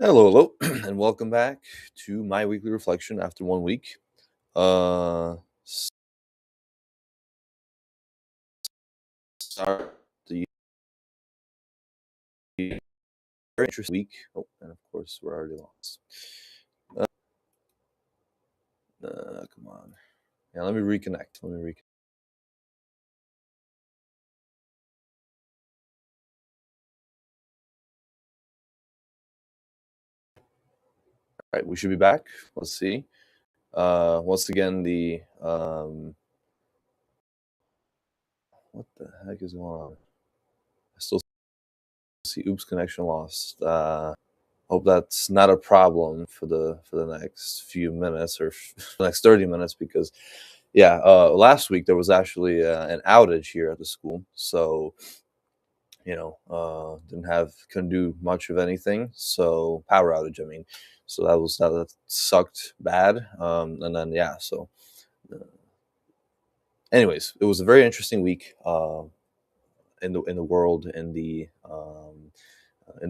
Hello, hello, and welcome back to my weekly reflection after 1 week. Uh, start the very interesting week. Oh, and of course, we're already lost. Come on. Yeah, let me reconnect. Let me reconnect. All right, we should be back. Let's see. Once again, what the heck is going on? I still see oops connection lost. Hope that's not a problem for the next few minutes or the next 30 minutes because yeah, last week there was actually an outage here at the school, so didn't have couldn't do much of anything. So power outage, I mean, so that sucked bad. And then yeah, so uh, anyways, it was a very interesting week in the world in the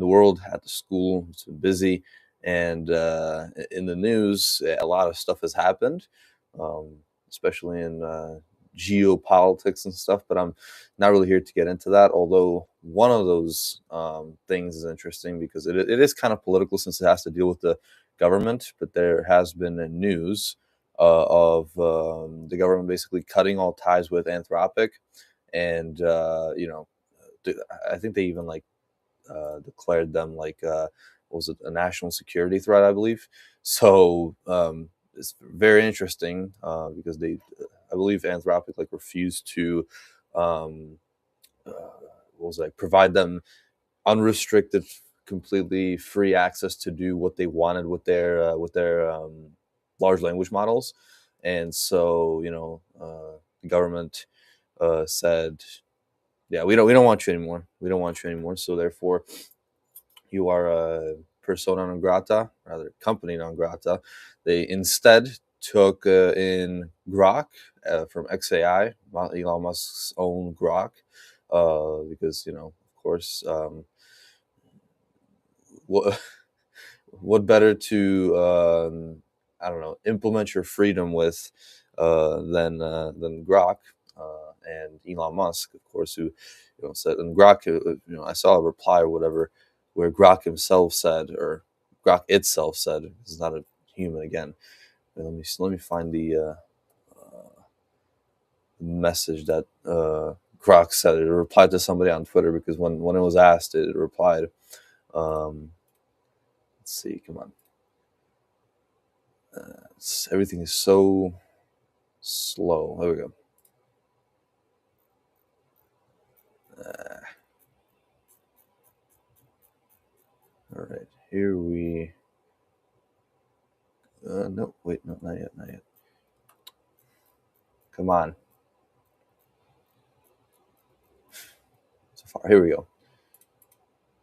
world at the school. It's been busy, and in the news, a lot of stuff has happened, um, especially in geopolitics and stuff. But I'm not really here to get into that. Although one of those things is interesting because it is kind of political since it has to deal with the government. But there has been a news of the government basically cutting all ties with Anthropic, and I think they even like declared them like what was it, a national security threat, I believe. So it's very interesting because I believe Anthropic like refused to um, what was it, like provide them unrestricted, completely free access to do what they wanted with their large language models, and so the government said, yeah, we don't want you anymore. We don't want you anymore. So therefore, you are a persona non grata, rather company non grata. They instead took in Grok from XAI, Elon Musk's own Grok, because of course, what what better to I don't know, implement your freedom with than Grok and Elon Musk, of course, who said, and Grok, I saw a reply or whatever where Grok himself said, or Grok itself said, this is not a human again. Let me find the message that Grok said. It replied to somebody on Twitter because when it was asked, it replied. Um, let's see, come on. Everything is so slow. There we go. Uh, all right, here we. No, wait, no, not yet, not yet. Come on. So far, here we go.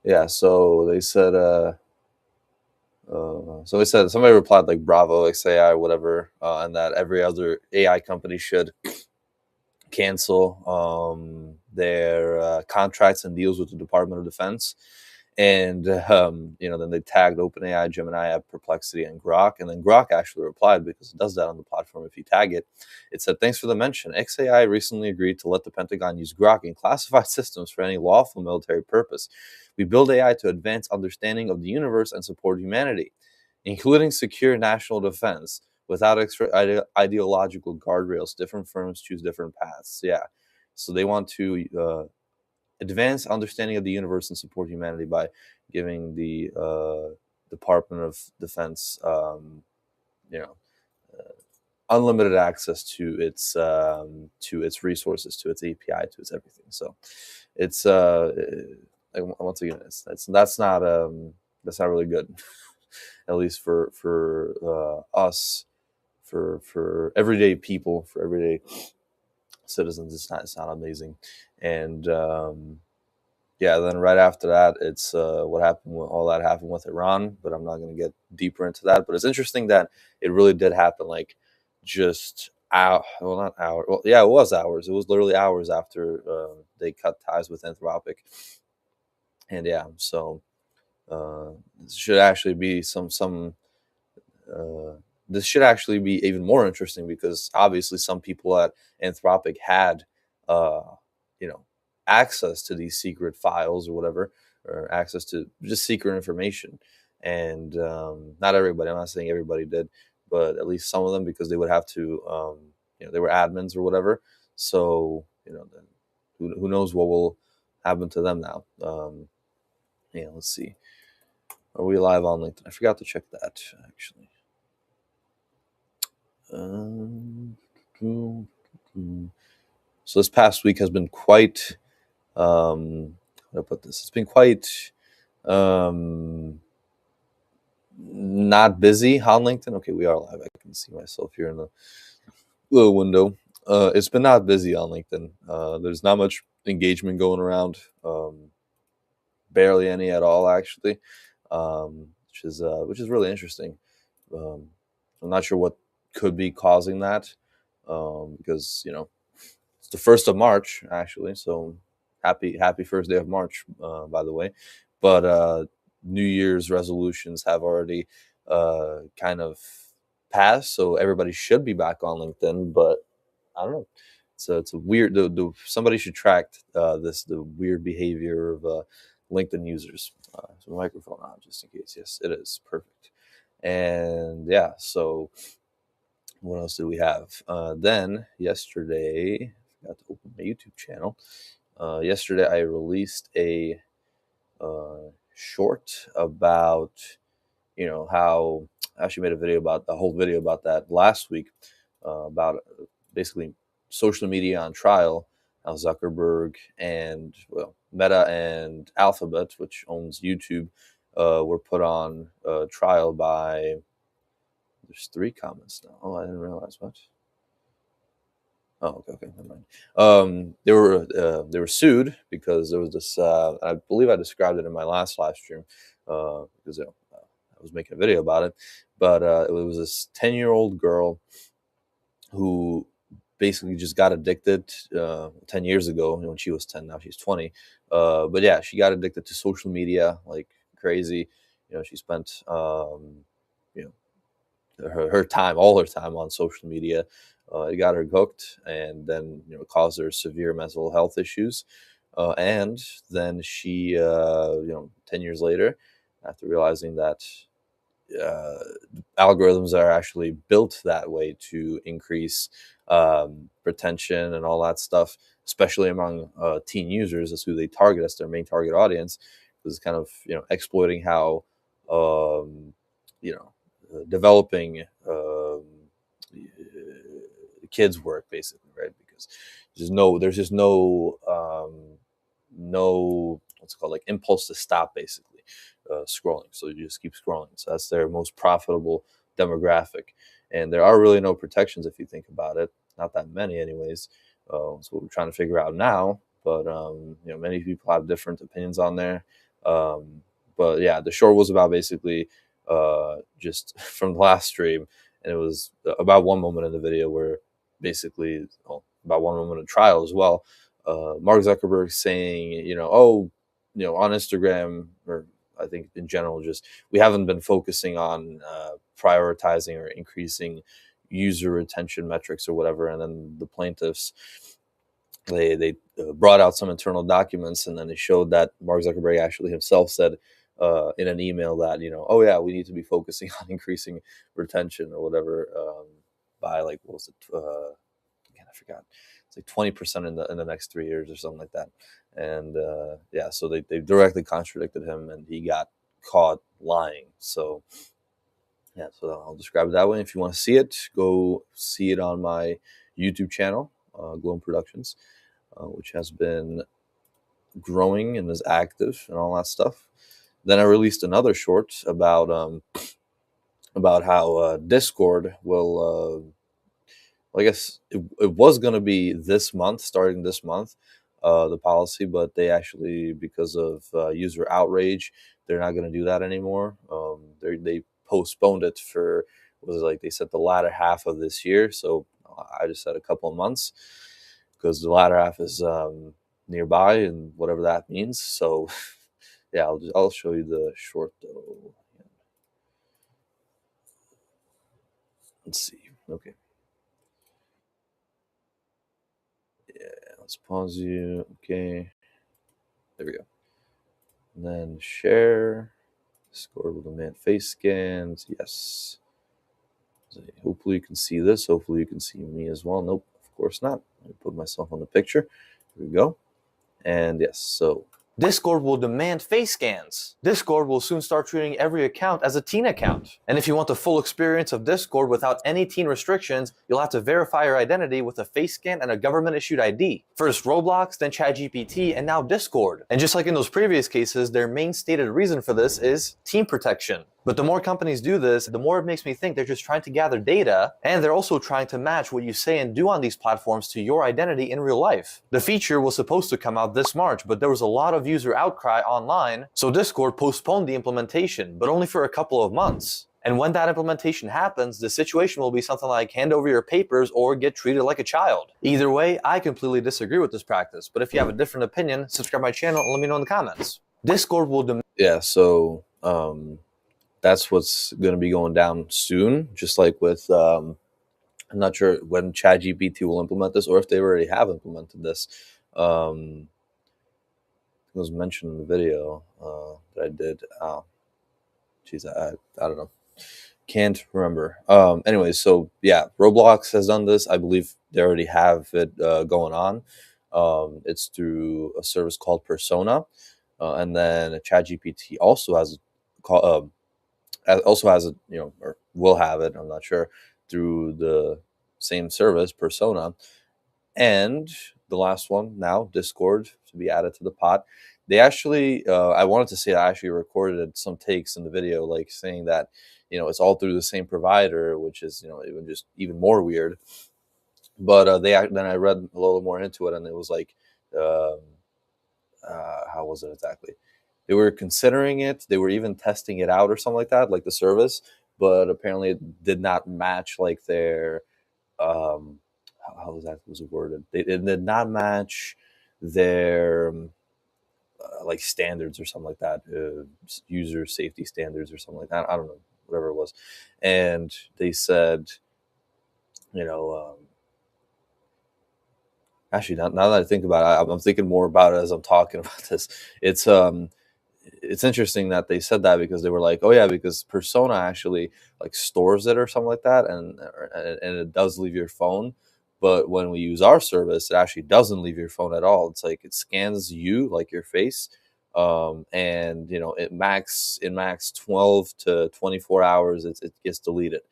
Yeah, so they said. So they said somebody replied like Bravo, XAI, whatever, and that every other AI company should cancel their contracts and deals with the Department of Defense. And then they tagged OpenAI, Gemini, App, Perplexity, and Grok. And then Grok actually replied because it does that on the platform. If you tag it, it said, "Thanks for the mention. XAI recently agreed to let the Pentagon use Grok in classified systems for any lawful military purpose. We build AI to advance understanding of the universe and support humanity, including secure national defense." Without extra ideological guardrails, different firms choose different paths. Yeah, so they want to advance understanding of the universe and support humanity by giving the Department of Defense, you know, unlimited access to its resources, to its API, to its everything. So it's once again, that's not really good, at least for us, for everyday people, for everyday citizens. It's not amazing, and yeah, then right after that, it's what happened. All that happened with Iran, but I'm not going to get deeper into that. But it's interesting that it really did happen, like just well, not hour. Well, yeah, it was hours. It was literally hours after they cut ties with Anthropic, and yeah, so Uh, this should actually be some. Uh, this should actually be even more interesting because obviously some people at Anthropic had, uh, you know, access to these secret files or whatever, or access to just secret information. And not everybody. I'm not saying everybody did, but at least some of them, because they would have to, they were admins or whatever. So then who knows what will happen to them now? Yeah, let's see. Are we live on LinkedIn? I forgot to check that actually. Um, so this past week has been quite. How to put this? It's been quite not busy on LinkedIn. Okay, we are live. I can see myself here in the little window. It's been not busy on LinkedIn. There's not much engagement going around. Barely any at all, actually, which is really interesting. Um, I'm not sure what could be causing that, because it's the 1st of March actually. So happy first day of March, by the way. But New Year's resolutions have already kind of passed, so everybody should be back on LinkedIn. But I don't know. It's a weird. Somebody should track the weird behavior of LinkedIn users. So microphone on just in case. Yes, it is perfect. And yeah, so what else did we have? Then yesterday, I forgot to open my YouTube channel. Yesterday, I released a short about how I actually made a whole video about that last week, about basically social media on trial. How Zuckerberg and Meta and Alphabet, which owns YouTube, were put on trial by. There's 3 comments now. Oh, I didn't realize what. Oh, okay, never mind. They were sued because there was this. I believe I described it in my last live stream, because I was making a video about it. But it was this 10-year-old girl who basically just got addicted 10 years ago. When she was 10, now she's 20. But yeah, she got addicted to social media like crazy. She spent her time, all her time on social media. It got her hooked, and then caused her severe mental health issues. And then she, 10 years later, after realizing that uh, algorithms are actually built that way to increase retention and all that stuff, especially among teen users. That's who they target as their main target audience. Because it's kind of exploiting how you know developing kids work, basically, right? Because there's just no what's it called, like, impulse to stop, basically, scrolling. So you just keep scrolling. So that's their most profitable demographic, and there are really no protections if you think about it. Not that many, anyways. That's what we're trying to figure out now. But many people have different opinions on there. Um, but yeah, the short was about basically just from the last stream, and it was about one moment in the video where basically, about one moment of trial as well. Mark Zuckerberg saying, on Instagram, or I think in general, just we haven't been focusing on prioritizing or increasing user retention metrics or whatever. And then the plaintiffs, they brought out some internal documents, and then they showed that Mark Zuckerberg actually himself said in an email that oh yeah, we need to be focusing on increasing retention or whatever, by, like, what was it? Again, I forgot. It's like 20% in the next 3 years or something like that. And yeah, so they directly contradicted him, and he got caught lying. So yeah, so I'll describe it that way. If you want to see it, go see it on my YouTube channel, Gloam Productions, which has been growing and is active and all that stuff. Then I released another short about how Discord will. Well, I guess it was going to be this month, starting this month, the policy, but they actually, because of user outrage, they're not going to do that anymore. They postponed it for, was it, like, they said the latter half of this year. So I just said a couple of months, because the latter half is nearby, and whatever that means. So Yeah, I'll show you the short though. Let's see. Okay, let's pause you. Okay, there we go. And then share. Discord will demand face scans. Yes. So hopefully you can see this. Hopefully you can see me as well. Nope, of course not. Let me put myself on the picture. Here we go. And yes, so Discord will demand face scans. Discord will soon start treating every account as a teen account. And if you want the full experience of Discord without any teen restrictions, you'll have to verify your identity with a face scan and a government-issued ID. First Roblox, then ChatGPT, and now Discord. And just like in those previous cases, their main stated reason for this is teen protection. But the more companies do this, the more it makes me think they're just trying to gather data, and they're also trying to match what you say and do on these platforms to your identity in real life. The feature was supposed to come out this March, but there was a lot of user outcry online, so Discord postponed the implementation, but only for a couple of months. And when that implementation happens, the situation will be something like hand over your papers or get treated like a child. Either way, I completely disagree with this practice, but if you have a different opinion, subscribe my channel and let me know in the comments. Discord will so that's what's going to be going down soon, just like with I'm not sure when ChatGPT will implement this or if they already have implemented this. It was mentioned in the video that I did. Geez, I don't know. Can't remember. Anyways, so yeah, Roblox has done this. I believe they already have it going on. It's through a service called Persona, and then ChatGPT also has a or will have it. I'm not sure, through the same service, Persona, and the last one now, Discord, to be added to the pot. They actually, I wanted to say, I actually recorded some takes in the video, like saying that it's all through the same provider, which is even more weird. But then I read a little more into it, and it was like, um how was it exactly? They were considering it. They were even testing it out or something like that, like the service. But apparently, it did not match like their how was it worded? It did not match their like standards or something like that, user safety standards or something like that. I don't know, whatever it was. And they said, you know, actually, now that I think about it, I'm thinking more about it as I'm talking about this. It's interesting that they said that, because they were like, oh yeah, because Persona actually like stores it or something like that, and it does leave your phone. But when we use our service, it actually doesn't leave your phone at all. It's like it scans you, like your face, and in max 12 to 24 hours, it gets deleted.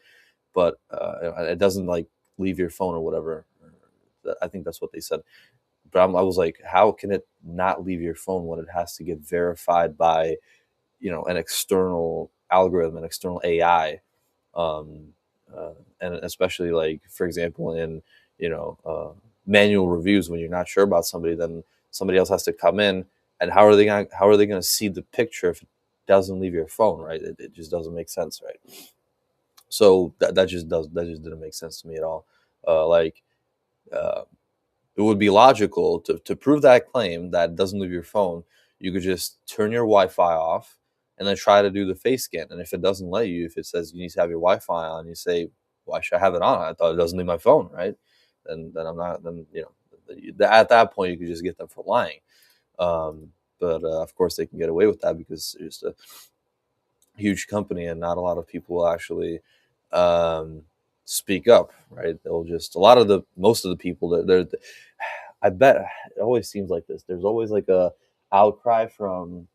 But it doesn't like leave your phone or whatever. I think that's what they said. But I was like, how can it not leave your phone when it has to get verified by an external algorithm, an external AI, um, and especially, like, for example, in manual reviews, when you're not sure about somebody, then somebody else has to come in, and how are they gonna see the picture if it doesn't leave your phone, right? It just doesn't make sense, right? So that just didn't make sense to me at all. Like, uh, it would be logical to prove that claim that it doesn't leave your phone. You could just turn your Wi-Fi off and then try to do the face scan. And if it doesn't let you, if it says you need to have your Wi-Fi on, you say, "Why should I have it on? I thought it doesn't leave my phone, right?" Then I'm not. Then at that point you could just get them for lying. But of course they can get away with that because it's a huge company and not a lot of people will actually um, speak up, right? They'll just most of the people that they're I bet it always seems like this. There's always like a outcry from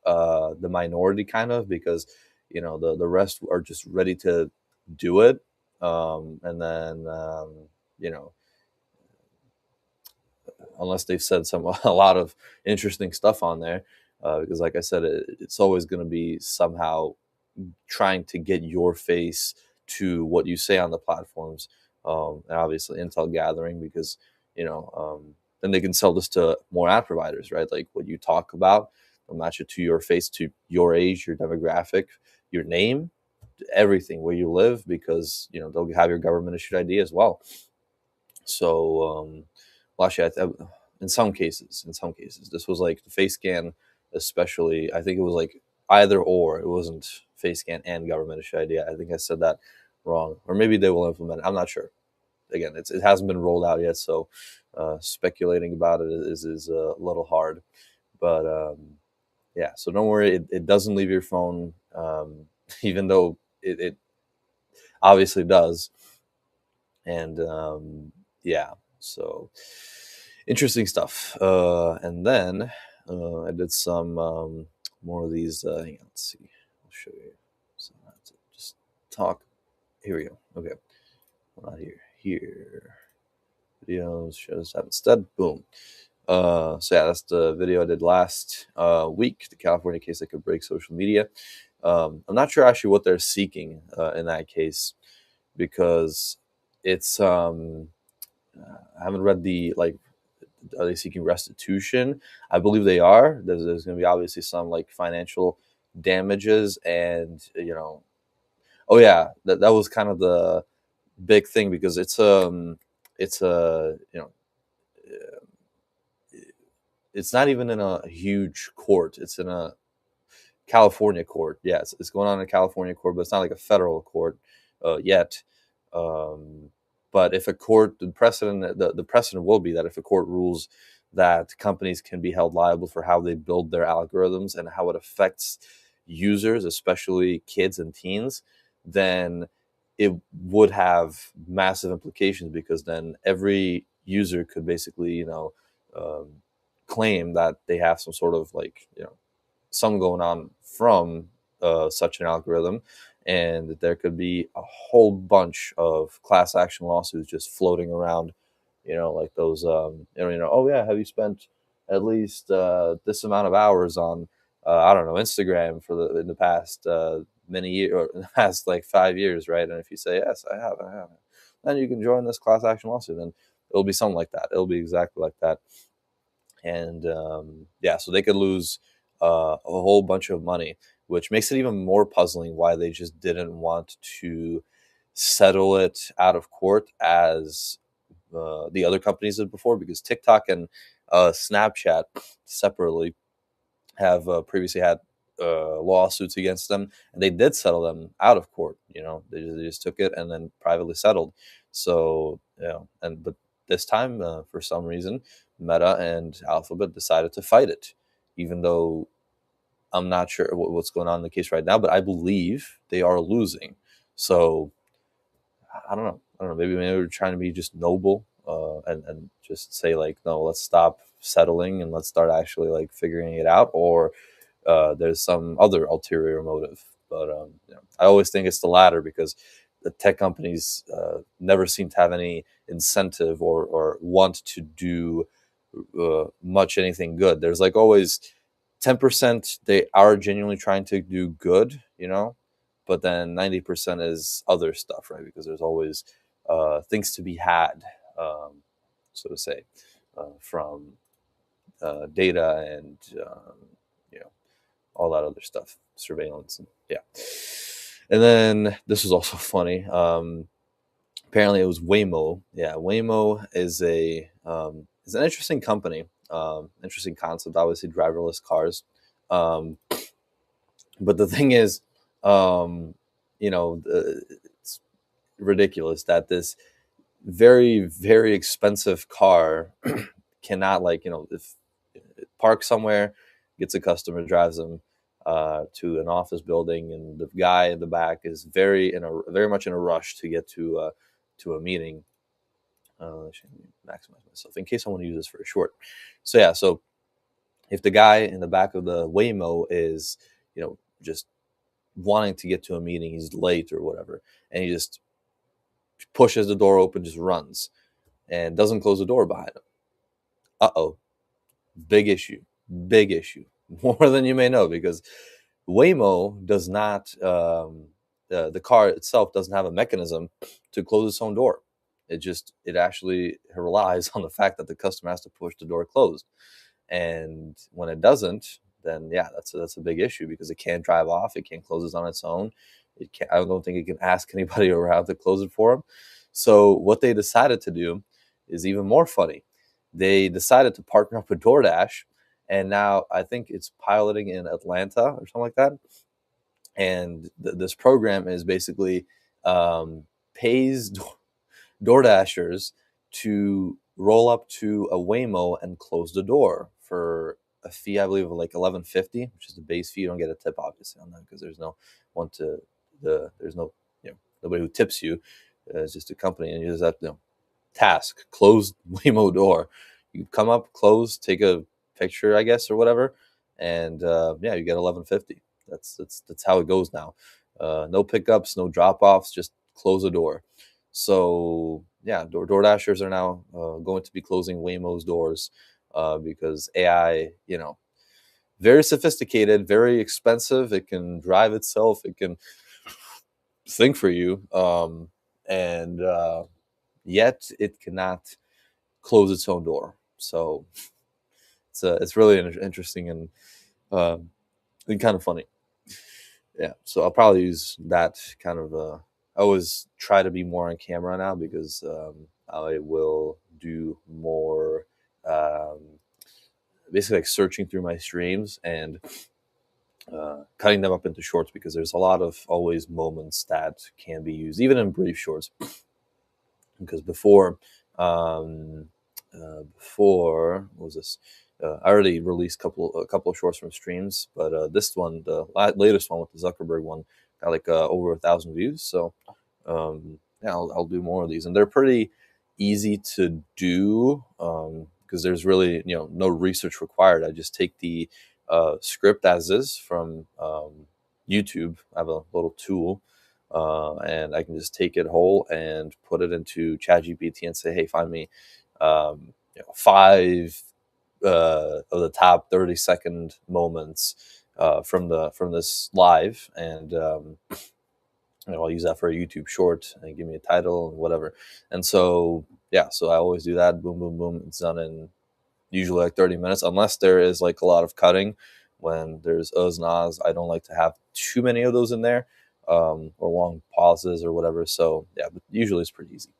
the minority, kind of, because the rest are just ready to do it, and then you know unless they've said a lot of interesting stuff on there, because like I said, it's always going to be somehow trying to get your face to what you say on the platforms, and obviously intel gathering, because then they can sell this to more ad providers, right? Like what you talk about, they'll match it to your face, to your age, your demographic, your name, everything, where you live, because they'll have your government issued ID as well. So well, actually, in some cases, this was like the face scan especially. I think it was like either or. It wasn't face scan and government issue ID. I think I said that wrong, or maybe they will implement it. I'm not sure. Again, it hasn't been rolled out yet, so speculating about it is a little hard. But yeah, so don't worry, it doesn't leave your phone, even though it obviously does. And yeah, so interesting stuff. And then I did some more of these. Hang on, let's see. I'll show you. So I have to just talk. Here we go. Okay, not here. Here, videos shows up instead. Boom. So yeah, that's the video I did last week. The California case that could break social media. I'm not sure actually what they're seeking in that case, because it's I haven't read the like. Are they seeking restitution? I believe they are. There's going to be obviously some like financial damages, and oh yeah, that was kind of the big thing, because it's a it's not even in a huge court. It's in a California court. Yeah, it's going on in a California court, but it's not like a federal court yet. Um, but if a court, the precedent will be that if a court rules that companies can be held liable for how they build their algorithms and how it affects users, especially kids and teens, then it would have massive implications, because then every user could basically, um, claim that they have some sort of like, some going on from such an algorithm, and there could be a whole bunch of class action lawsuits just floating around. Like those. Oh yeah, have you spent at least this amount of hours on I don't know, Instagram in the past many years, or in the past like 5 years, right? And if you say yes, I have, then you can join this class action lawsuit, and it'll be something like that. It'll be exactly like that. And yeah, so they could lose a whole bunch of money, which makes it even more puzzling why they just didn't want to settle it out of court as the other companies did before, because TikTok and Snapchat separately have previously had lawsuits against them, and they did settle them out of court. They just took it and then privately settled. So but this time, for some reason, Meta and Alphabet decided to fight it, even though I'm not sure what's going on in the case right now, but I believe they are losing. So I don't know. Maybe we're trying to be just noble, and just say like, no, let's stop settling and let's start actually like figuring it out, or there's some other ulterior motive. But I always think it's the latter, because the tech companies never seem to have any incentive or want to do much anything good. There's like always 10% they are genuinely trying to do good, but then 90% is other stuff, right? Because there's always things to be had, so to say, from data and you know all that other stuff, surveillance, and yeah. And then this was also funny. Apparently, it was Waymo. Yeah, Waymo is an interesting company, interesting concept. Obviously, driverless cars. Um, but the thing is, it's ridiculous that this very, very expensive car cannot, like, if it parks somewhere, gets a customer, drives them to an office building, and the guy in the back is very much in a rush to get to a meeting. I should maximize myself in case I want to use this for a short. So yeah, so if the guy in the back of the Waymo is, just wanting to get to a meeting, he's late or whatever, and he just pushes the door open, just runs, and doesn't close the door behind him. Uh-oh, big issue, big issue, more than you may know, because Waymo does not, the car itself doesn't have a mechanism to close its own door. It actually relies on the fact that the customer has to push the door closed. And when it doesn't, then yeah, that's a big issue, because it can't drive off, it can't close it on its own. I don't think it can ask anybody around to close it for them. So what they decided to do is even more funny. They decided to partner up with DoorDash and now I think it's piloting in Atlanta or something like that. And this program is basically pays DoorDashers to roll up to a Waymo and close the door for a fee, I believe, of like 11.50, which is the base fee. You don't get a tip, obviously, on that because there's no one to there's no nobody who tips you. It's just a company, and you just have to task close Waymo door. You come up, close, take a picture, I guess, or whatever, and yeah, you get 11.50. That's how it goes now. No pickups, no drop offs, just close the door. So yeah, DoorDashers are now going to be closing Waymo's doors because AI, very sophisticated, very expensive. It can drive itself. It can think for you, and yet it cannot close its own door. So it's really interesting and kind of funny. Yeah, so I'll probably use that kind of. I always try to be more on camera now because I will do more, basically like searching through my streams and cutting them up into shorts because there's a lot of always moments that can be used, even in brief shorts. Because before what was this? I already released a couple of shorts from streams, but this one, the latest one with the Zuckerberg one, got like over 1,000 views. So yeah, I'll do more of these, and they're pretty easy to do because there's really no research required. I just take the script as is from YouTube. I have a little tool. And I can just take it whole and put it into ChatGPT and say, "Hey, find me 5 of the top 30-second moments from this live," and I'll use that for a YouTube short and give me a title and whatever. And so yeah, so I always do that. Boom, boom, boom. It's done in usually like 30 minutes, unless there is like a lot of cutting. When there's uhs and ahs, I don't like to have too many of those in there, or long pauses or whatever. So yeah, but usually it's pretty easy.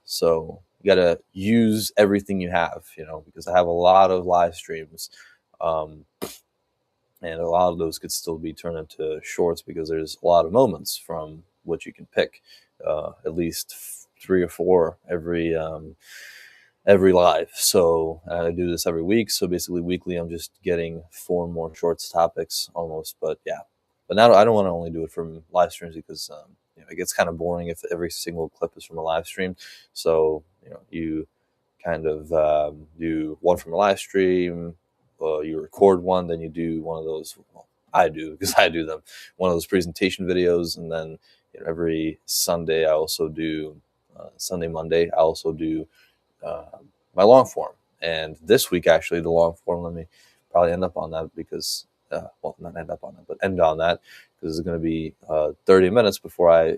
So you gotta use everything you have, because I have a lot of live streams, and a lot of those could still be turned into shorts because there's a lot of moments from which you can pick, at least 3 or 4 every live. So I do this every week. So basically weekly, I'm just getting 4 more shorts topics almost. But yeah, but now I don't want to only do it from live streams because it gets kind of boring if every single clip is from a live stream. So you kind of do one from a live stream. You record one, then you do one of those. Well, I do because I do them. One of those presentation videos, and then every Sunday I also do Sunday, Monday. I also do my long form. And this week, actually, the long form, let me probably end up on that because, well, not end up on that, but end on that because it's going to be 30 minutes before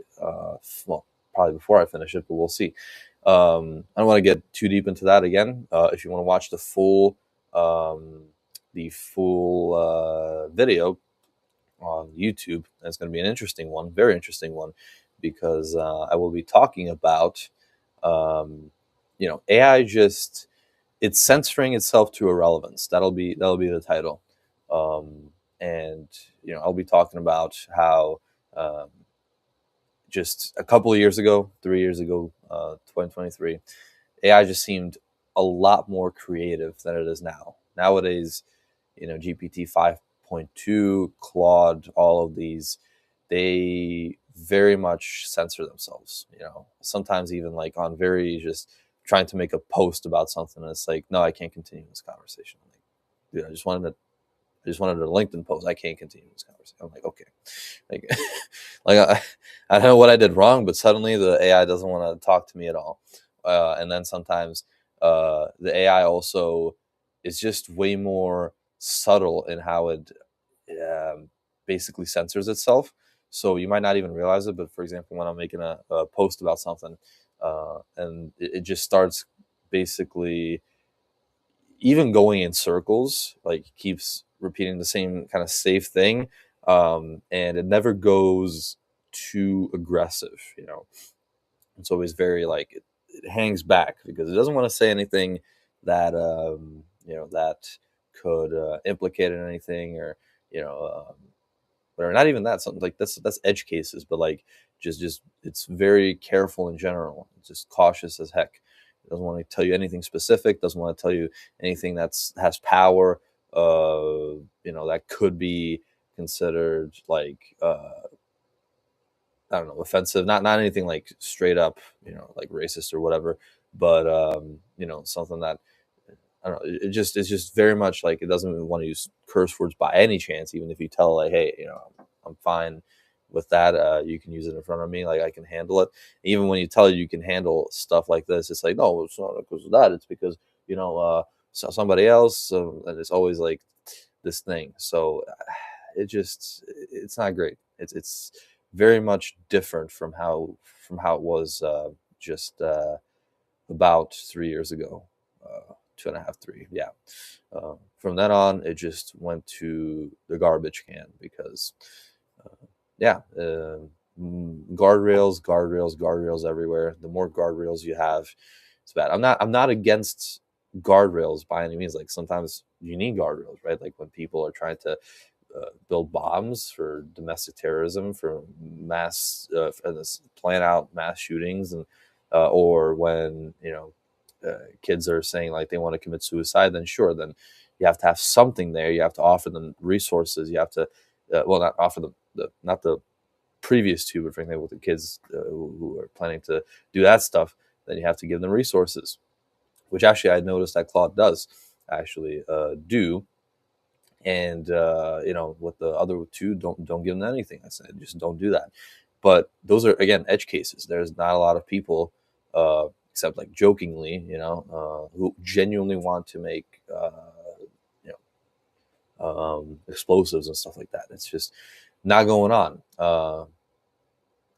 probably before I finish it, but we'll see. I don't want to get too deep into that again. If you want to watch the full video on YouTube, it's going to be an interesting one, very interesting one, because I will be talking about AI it's censoring itself to irrelevance. That'll be the title, and I'll be talking about how just a couple of years ago, 3 years ago, 2023, AI just seemed a lot more creative than it is now. Nowadays, GPT 5.2, Claude, all of these, they very much censor themselves. Sometimes even like on very just trying to make a post about something, and it's like, no, I can't continue this conversation. I'm like, dude, I just wanted a LinkedIn post. I can't continue this conversation. I'm like, okay, like, like I don't know what I did wrong, but suddenly the AI doesn't want to talk to me at all. And then sometimes the AI also is just way more subtle in how it basically censors itself. So you might not even realize it, but for example, when I'm making a post about something, and it just starts basically even going in circles, like keeps repeating the same kind of safe thing, and it never goes too aggressive. It's always very like it hangs back because it doesn't want to say anything that that could implicate in anything, or you know, whatever. Not even that. Something like that's edge cases, but like just it's very careful in general. It's just cautious as heck. It doesn't want to tell you anything specific. Doesn't want to tell you anything that's has power. That could be considered like I don't know, offensive. Not anything like straight up, like racist or whatever, but something that I don't know. It's just very much like it doesn't even want to use curse words by any chance. Even if you tell like, hey, I'm fine with that. You can use it in front of me. Like I can handle it. Even when you tell you can handle stuff like this, it's like no, it's not because of that. It's because somebody else, and it's always like this thing. So it's not great. It's very much different from how it was just about 3 years ago, 2.5, 3. Yeah. From then on, it just went to the garbage can because, yeah, guardrails everywhere. The more guardrails you have, it's bad. I'm not against guardrails by any means. Like sometimes you need guardrails, right? Like when people are trying to build bombs for domestic terrorism, for mass, for this plan out mass shootings, and or when kids are saying like they want to commit suicide, then sure, then you have to have something there. You have to offer them resources. You have to, well, not offer them not the previous two, but for example, the kids who are planning to do that stuff, then you have to give them resources, which actually I noticed that Claude does actually do. And with the other two, don't give them anything. I said just don't do that. But those are again edge cases. There's not a lot of people, except like jokingly, who genuinely want to make explosives and stuff like that. It's just not going on.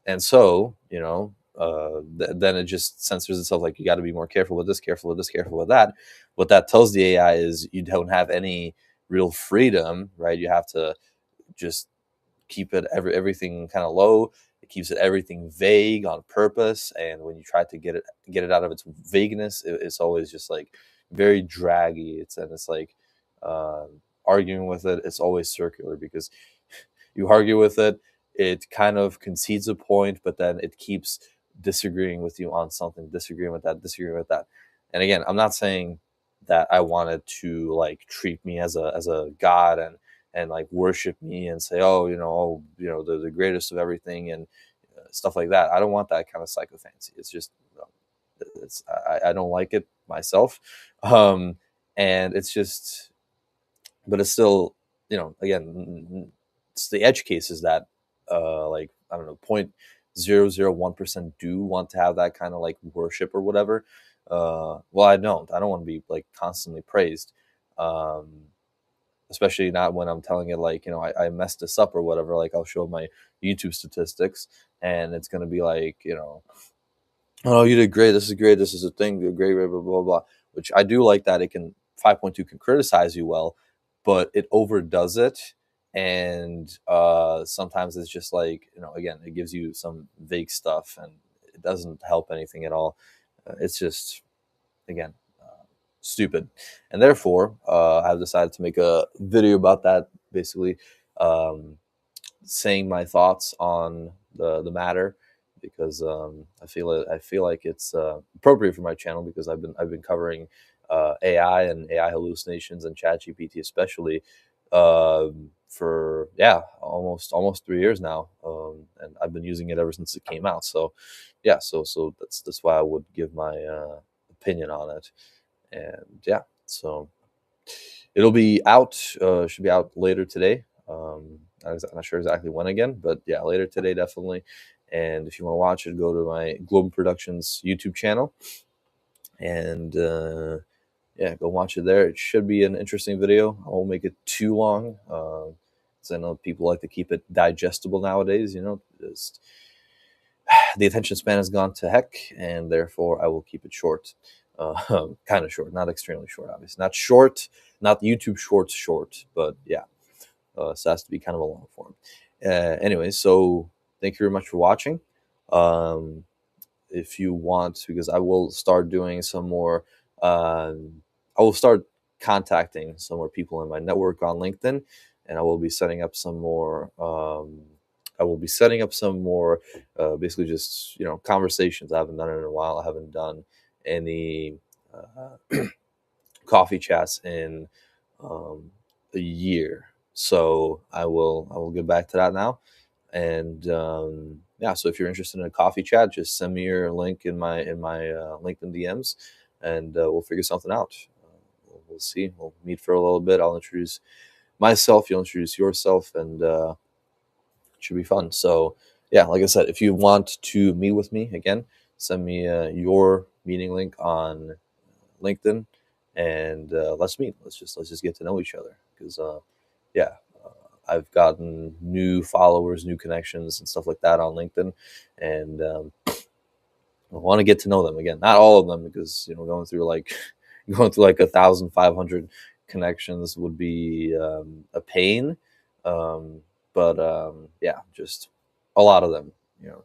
And so then it just censors itself. Like you got to be more careful with this, careful with this, careful with that. What that tells the AI is you don't have any real freedom, right? You have to just keep it everything kind of low. It keeps it everything vague on purpose, and when you try to get it out of its vagueness, it's always just like very draggy. It's like arguing with it. It's always circular because you argue with it, it kind of concedes a point, but then it keeps disagreeing with you on something, disagreeing with that, disagreeing with that. And again, I'm not saying that I wanted to like treat me as a god and like worship me and say, the greatest of everything and stuff like that. I don't want that kind of psychophancy. It's just, I don't like it myself. And it's just, but it's still, again, it's the edge cases that, like, I don't know, 0.001% do want to have that kind of like worship or whatever. Well, I don't want to be like constantly praised. Especially not when I'm telling it like, I messed this up or whatever. Like I'll show my YouTube statistics and it's going to be like, oh, you did great. This is great. This is a thing. You're great, blah, blah, blah, blah. Which I do like that 5.2 can criticize you well, but it overdoes it. And sometimes it's just like, again, it gives you some vague stuff and it doesn't help anything at all. It's just, again, stupid. And therefore, I've decided to make a video about that, basically saying my thoughts on the matter, because I feel like it's appropriate for my channel, because I've been covering AI and AI hallucinations and ChatGPT especially for almost 3 years now, and I've been using it ever since it came out. So yeah, so that's why I would give my opinion on it. And yeah, so it'll be out, should be out later today. I'm not sure exactly when again, but yeah, later today definitely. And if you want to watch it, go to my Global Productions YouTube channel and yeah, go watch it there. It should be an interesting video. I won't make it too long, because I know people like to keep it digestible nowadays. Just the attention span has gone to heck, and therefore I will keep it short. Kind of short, not extremely short, obviously. Not short, not YouTube short, but yeah. So it has to be kind of a long form. Anyway, so thank you very much for watching. If you want, because I will start doing some more, I will start contacting some more people in my network on LinkedIn, and I will be setting up some more. I will be setting up some more, basically just conversations. I haven't done it in a while. I haven't done any coffee chats in a year, so I will get back to that now. And yeah, so if you're interested in a coffee chat, just send me your link in my LinkedIn DMs, and we'll figure something out. We'll see. We'll meet for a little bit. I'll introduce myself. You'll introduce yourself, and it should be fun. So yeah, like I said, if you want to meet with me again, send me your meeting link on LinkedIn, and let's meet. Let's just get to know each other, because yeah, I've gotten new followers, new connections, and stuff like that on LinkedIn, and I want to get to know them again. Not all of them, because going through like 1,500 connections would be a pain. But yeah, just a lot of them. You know,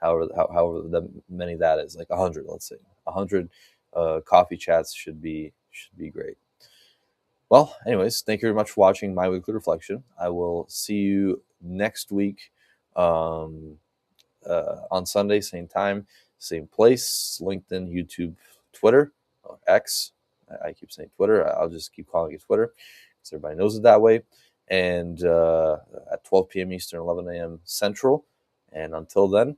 however many that is, like 100, let's say 100 coffee chats should be great. Well, anyways, thank you very much for watching my weekly reflection. I will see you next week. Um, on Sunday, same time, same place, LinkedIn, YouTube, Twitter, or X. I keep saying Twitter. I'll just keep calling it Twitter because everybody knows it that way. And at 12 p.m. Eastern, 11 a.m. Central. And until then,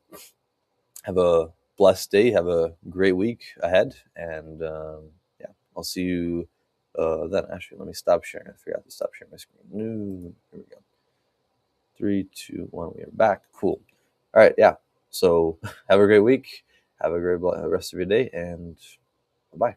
have a blessed day. Have a great week ahead. And yeah, I'll see you then. Actually, let me stop sharing. I forgot to stop sharing my screen. No, here we go. 3, 2, 1. We are back. Cool. All right. Yeah. So have a great week. Have a great rest of your day, and bye.